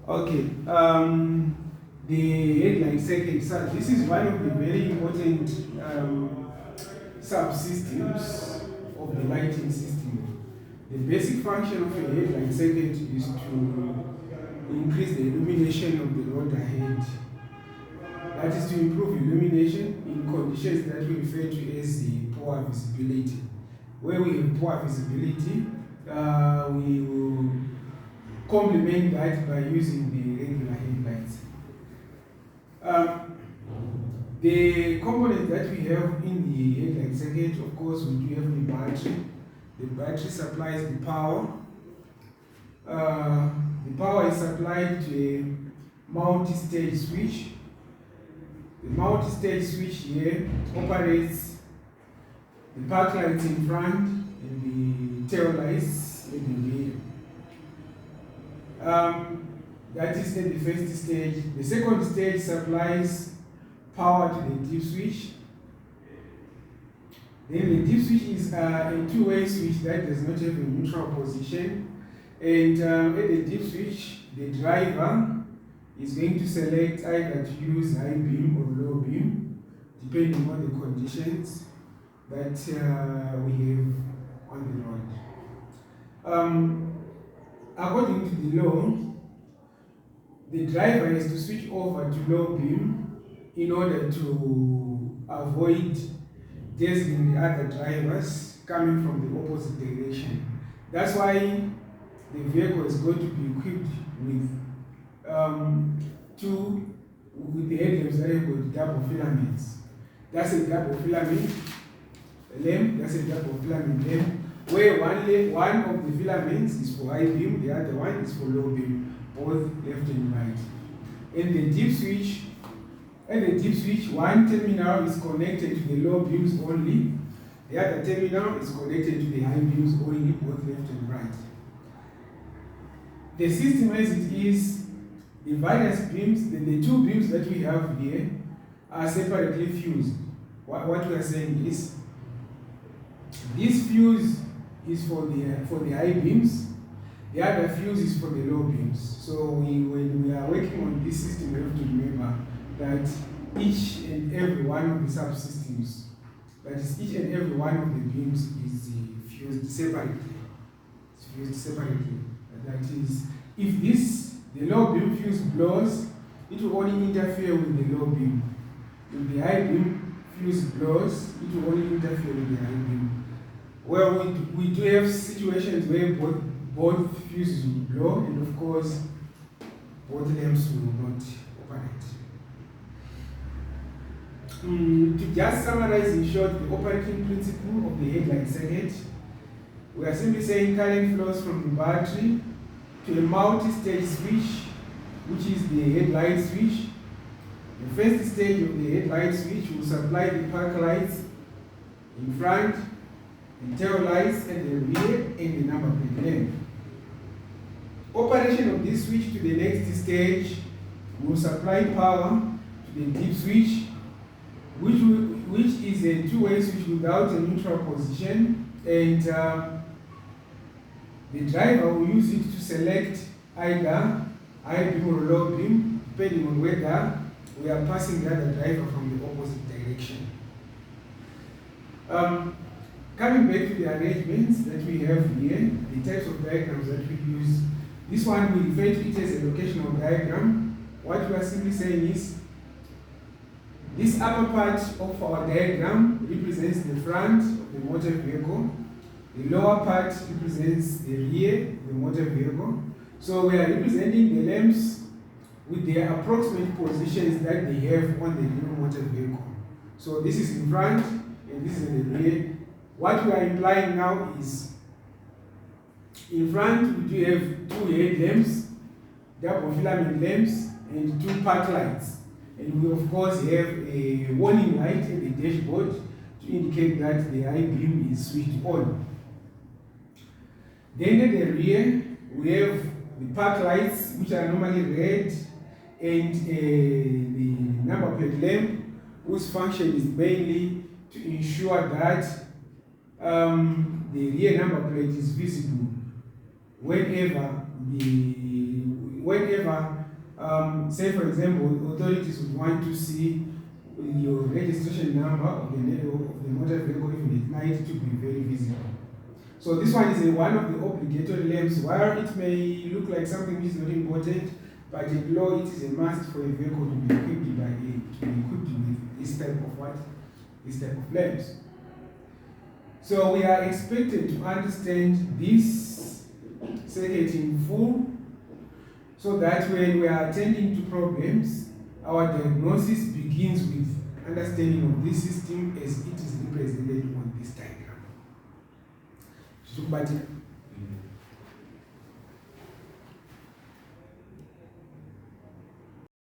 Okay. The headlight circuit. So this is one of the very important subsystems of the lighting system. The basic function of a headlight circuit is to increase the illumination of the road ahead. That is to improve illumination in conditions that we refer to as the poor visibility. Where we have poor visibility, we will complement that by using the regular headlights. The components that we have in the headlight circuit, of course, we do have the battery. The battery supplies the power. The power is supplied to a multi-stage switch. The multi-stage switch here operates the park lights in front and the tail lights in the rear. That is at the first stage. The second stage supplies power to the dip switch. Then the dip switch is a two-way switch that does not have a neutral position. And at the dip switch, the driver is going to select either to use high beam or low beam, depending on the conditions that we have on the road. According to the law, the driver has to switch over to low beam in order to avoid dazzling the other drivers coming from the opposite direction. That's why the vehicle is going to be equipped with with the headlamps that have got double filaments. That's a double filament lamp, that's a double filament lamp, where one of the filaments is for high beam, the other one is for low beam, both left and right. And the dip switch, one terminal is connected to the low beams only, the other terminal is connected to the high beams only, both left and right. The system as it is, the various beams, the two beams that we have here are separately fused. What we are saying is, this fuse is for the high beams, the other fuse is for the low beams. So when we are working on this system, we have to remember that each and every one of the subsystems, that is each and every one of the beams is fused separately. It's fused separately. That is, if the low beam fuse blows, it will only interfere with the low beam. If the high beam fuse blows, it will only interfere with the high beam. Well, we do have situations where both fuses will blow, and of course, both lamps will not operate. To just summarize in short the operating principle of the headlight circuit, we are simply saying current flows from the battery to a multi-stage switch, which is the headlight switch. The first stage of the headlight switch will supply the park lights in front, the tail lights at the rear, and the number plate lamp. Operation of this switch to the next stage will supply power to the dip switch, which is a two-way switch without a neutral position, and the driver will use it to select either high beam or low beam, depending on whether we are passing the other driver from the opposite direction. Coming back to the arrangements that we have here, the types of diagrams that we use, this one we refer to it as a locational diagram. What we are simply saying is, this upper part of our diagram represents the front of the motor vehicle. The lower part represents the rear of the motor vehicle. So we are representing the lamps with their approximate positions that they have on the new motor vehicle. So this is in front and this is in the rear. What we are implying now is, in front we do have two headlamps, double filament lamps, and two park lights. And we of course have a warning light in the dashboard to indicate that the high beam is switched on. Then at the rear, we have the park lights, which are normally red, and the number plate lamp, whose function is mainly to ensure that the rear number plate is visible whenever whenever, say for example, authorities would want to see your registration number of the motor vehicle even at night to be very visible. So this one is one of the obligatory lamps. While it may look like something which is not important, but in law it is a must for a vehicle to be equipped with this type of what? This type of lamps. So we are expected to understand this circuit in full, so that when we are attending to problems, our diagnosis begins with understanding of this system as it is represented on this diagram.